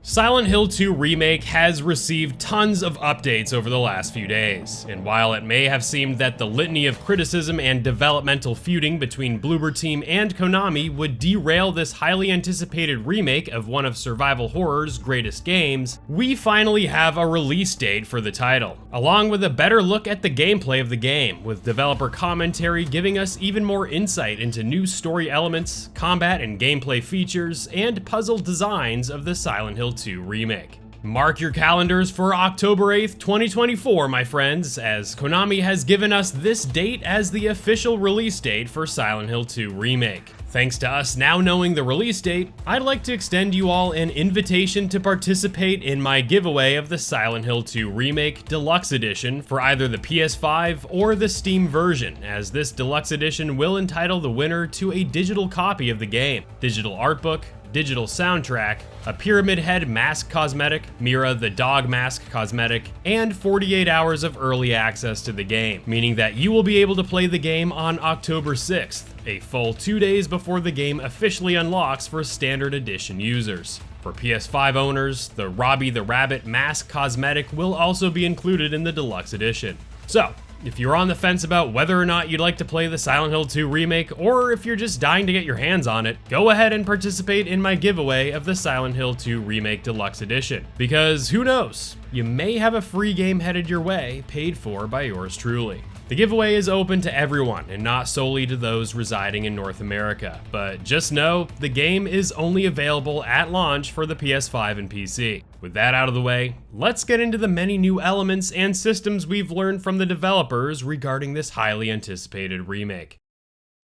Silent Hill 2 Remake has received tons of updates over the last few days, and while it may have seemed that the litany of criticism and developmental feuding between Bloober Team and Konami would derail this highly anticipated remake of one of survival horror's greatest games, we finally have a release date for the title, along with a better look at the gameplay of the game, with developer commentary giving us even more insight into new story elements, combat and gameplay features, and puzzle designs of the Silent Hill 2 Remake. Mark your calendars for October 8th, 2024, my friends, as Konami has given us this date as the official release date for Silent Hill 2 Remake. Thanks to us now knowing the release date, I'd like to extend you all an invitation to participate in my giveaway of the Silent Hill 2 Remake Deluxe Edition for either the PS5 or the Steam version, as this Deluxe Edition will entitle the winner to a digital copy of the game, digital art book, digital soundtrack, a Pyramid Head mask cosmetic, Mira the dog mask cosmetic, and 48 hours of early access to the game, meaning that you will be able to play the game on October 6th, a full 2 days before the game officially unlocks for standard edition users. For PS5 owners, the Robbie the Rabbit mask cosmetic will also be included in the deluxe edition. So, if you're on the fence about whether or not you'd like to play the Silent Hill 2 Remake, or if you're just dying to get your hands on it, go ahead and participate in my giveaway of the Silent Hill 2 Remake Deluxe Edition. Because who knows, you may have a free game headed your way, paid for by yours truly. The giveaway is open to everyone and not solely to those residing in North America, but just know the game is only available at launch for the PS5 and PC. With that out of the way, let's get into the many new elements and systems we've learned from the developers regarding this highly anticipated remake.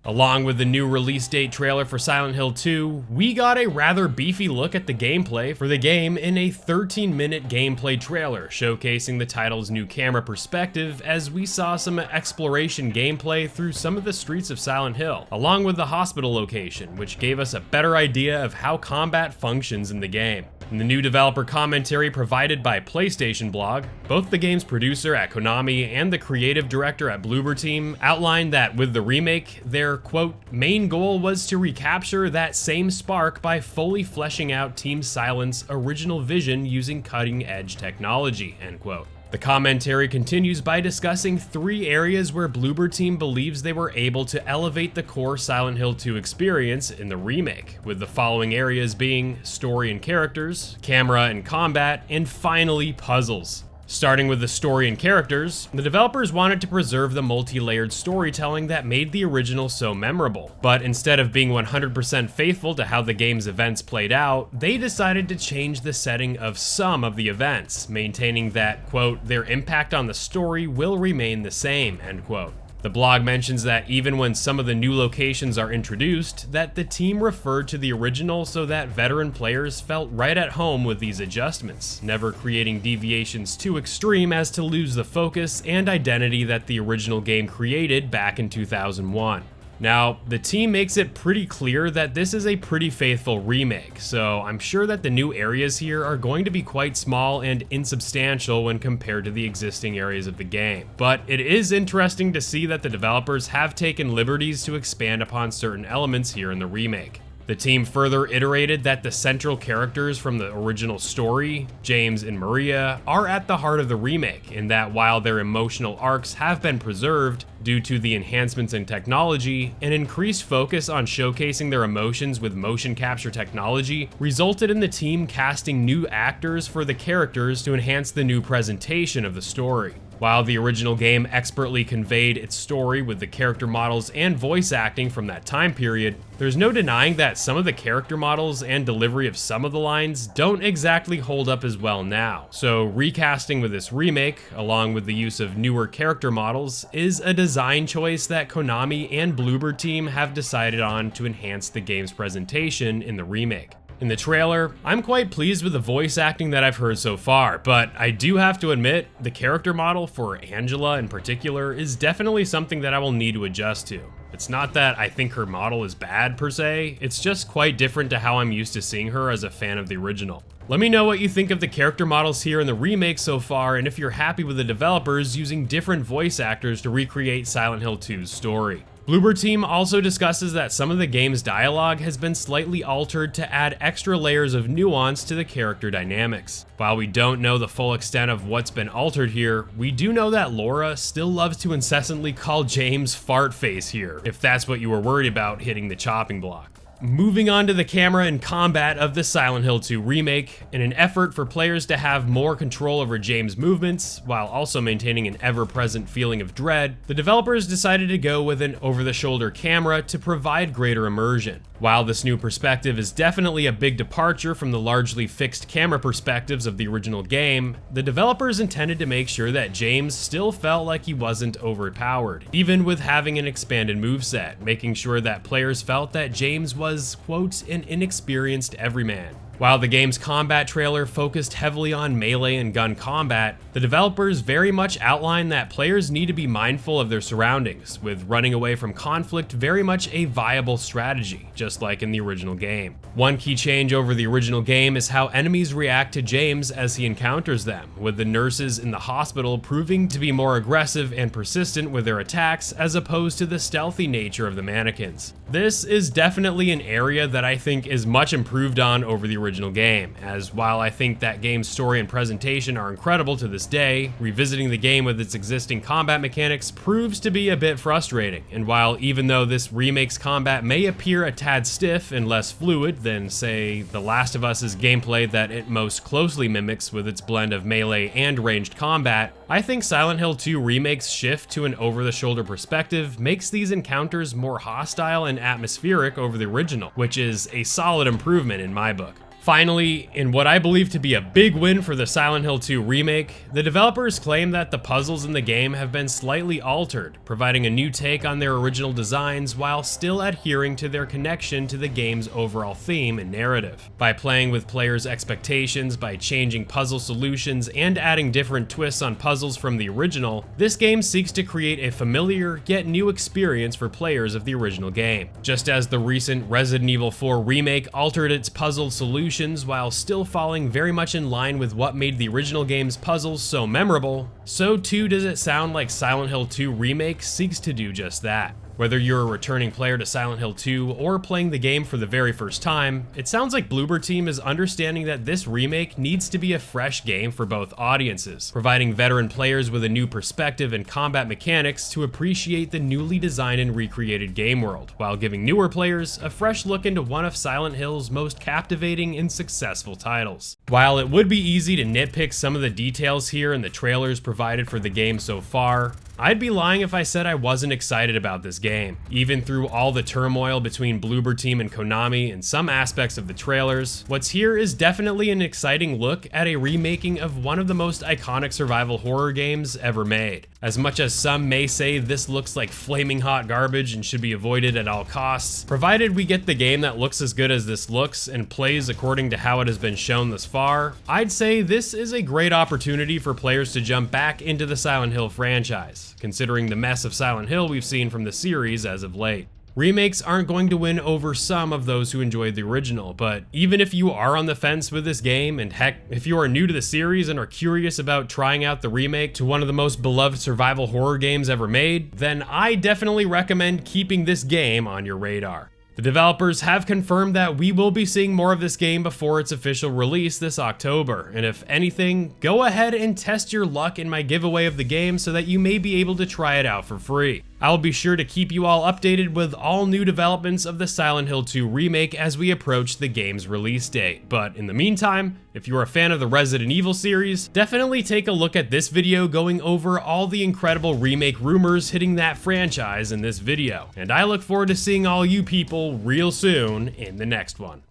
Along with the new release date trailer for Silent Hill 2, we got a rather beefy look at the gameplay for the game in a 13-minute gameplay trailer showcasing the title's new camera perspective, as we saw some exploration gameplay through some of the streets of Silent Hill, along with the hospital location, which gave us a better idea of how combat functions in the game. In the new developer commentary provided by PlayStation Blog, both the game's producer at Konami and the creative director at Bloober Team outlined that with the remake, their, quote, main goal was to recapture that same spark by fully fleshing out Team Silent's original vision using cutting-edge technology, end quote. The commentary continues by discussing 3 areas where Bloober Team believes they were able to elevate the core Silent Hill 2 experience in the remake, with the following areas being story and characters, camera and combat, and finally puzzles. Starting with the story and characters, the developers wanted to preserve the multi-layered storytelling that made the original so memorable, but instead of being 100% faithful to how the game's events played out, they decided to change the setting of some of the events, maintaining that, quote, their impact on the story will remain the same, end quote. The blog mentions that even when some of the new locations are introduced, that the team referred to the original so that veteran players felt right at home with these adjustments, never creating deviations too extreme as to lose the focus and identity that the original game created back in 2001. Now, the team makes it pretty clear that this is a pretty faithful remake, so I'm sure that the new areas here are going to be quite small and insubstantial when compared to the existing areas of the game. But it is interesting to see that the developers have taken liberties to expand upon certain elements here in the remake. The team further iterated that the central characters from the original story, James and Maria, are at the heart of the remake, in that while their emotional arcs have been preserved due to the enhancements in technology, an increased focus on showcasing their emotions with motion capture technology resulted in the team casting new actors for the characters to enhance the new presentation of the story. While the original game expertly conveyed its story with the character models and voice acting from that time period, there's no denying that some of the character models and delivery of some of the lines don't exactly hold up as well now. So recasting with this remake, along with the use of newer character models, is a design choice that Konami and Bloober Team have decided on to enhance the game's presentation in the remake. In the trailer, I'm quite pleased with the voice acting that I've heard so far, but I do have to admit, the character model for Angela in particular is definitely something that I will need to adjust to. It's not that I think her model is bad per se, it's just quite different to how I'm used to seeing her as a fan of the original. Let me know what you think of the character models here in the remake so far, and if you're happy with the developers using different voice actors to recreate Silent Hill 2's story. Bloober Team also discusses that some of the game's dialogue has been slightly altered to add extra layers of nuance to the character dynamics. While we don't know the full extent of what's been altered here, we do know that Laura still loves to incessantly call James fart face here, if that's what you were worried about hitting the chopping block. Moving on to the camera and combat of the Silent Hill 2 remake, in an effort for players to have more control over James' movements, while also maintaining an ever-present feeling of dread, the developers decided to go with an over-the-shoulder camera to provide greater immersion. While this new perspective is definitely a big departure from the largely fixed camera perspectives of the original game, the developers intended to make sure that James still felt like he wasn't overpowered, even with having an expanded moveset, making sure that players felt that James was, quote, an inexperienced everyman. While the game's combat trailer focused heavily on melee and gun combat, the developers very much outlined that players need to be mindful of their surroundings, with running away from conflict very much a viable strategy, just like in the original game. One key change over the original game is how enemies react to James as he encounters them, with the nurses in the hospital proving to be more aggressive and persistent with their attacks as opposed to the stealthy nature of the mannequins. This is definitely an area that I think is much improved on over the original game, as while I think that game's story and presentation are incredible to this day, revisiting the game with its existing combat mechanics proves to be a bit frustrating, and while even though this remake's combat may appear a tad stiff and less fluid than, say, The Last of Us's gameplay that it most closely mimics with its blend of melee and ranged combat, I think Silent Hill 2 Remake's shift to an over-the-shoulder perspective makes these encounters more hostile and atmospheric over the original, which is a solid improvement in my book. Finally, in what I believe to be a big win for the Silent Hill 2 remake, the developers claim that the puzzles in the game have been slightly altered, providing a new take on their original designs while still adhering to their connection to the game's overall theme and narrative. By playing with players' expectations by changing puzzle solutions and adding different twists on puzzles from the original, this game seeks to create a familiar yet new experience for players of the original game. Just as the recent Resident Evil 4 remake altered its puzzle solutions while still falling very much in line with what made the original game's puzzles so memorable, so too does it sound like Silent Hill 2 Remake seeks to do just that. Whether you're a returning player to Silent Hill 2 or playing the game for the very first time, it sounds like Bloober Team is understanding that this remake needs to be a fresh game for both audiences, providing veteran players with a new perspective and combat mechanics to appreciate the newly designed and recreated game world, while giving newer players a fresh look into one of Silent Hill's most captivating and successful titles. While it would be easy to nitpick some of the details here in the trailers provided for the game so far, I'd be lying if I said I wasn't excited about this game. Even through all the turmoil between Bloober Team and Konami and some aspects of the trailers, what's here is definitely an exciting look at a remaking of one of the most iconic survival horror games ever made. As much as some may say this looks like flaming hot garbage and should be avoided at all costs, provided we get the game that looks as good as this looks and plays according to how it has been shown thus far, I'd say this is a great opportunity for players to jump back into the Silent Hill franchise, considering the mess of Silent Hill we've seen from the series as of late. Remakes aren't going to win over some of those who enjoyed the original, but even if you are on the fence with this game, and heck, if you are new to the series and are curious about trying out the remake to one of the most beloved survival horror games ever made, then I definitely recommend keeping this game on your radar. The developers have confirmed that we will be seeing more of this game before its official release this October, and if anything, go ahead and test your luck in my giveaway of the game so that you may be able to try it out for free. I'll be sure to keep you all updated with all new developments of the Silent Hill 2 remake as we approach the game's release date, but in the meantime, if you're a fan of the Resident Evil series, definitely take a look at this video going over all the incredible remake rumors hitting that franchise in this video, and I look forward to seeing all you people real soon in the next one.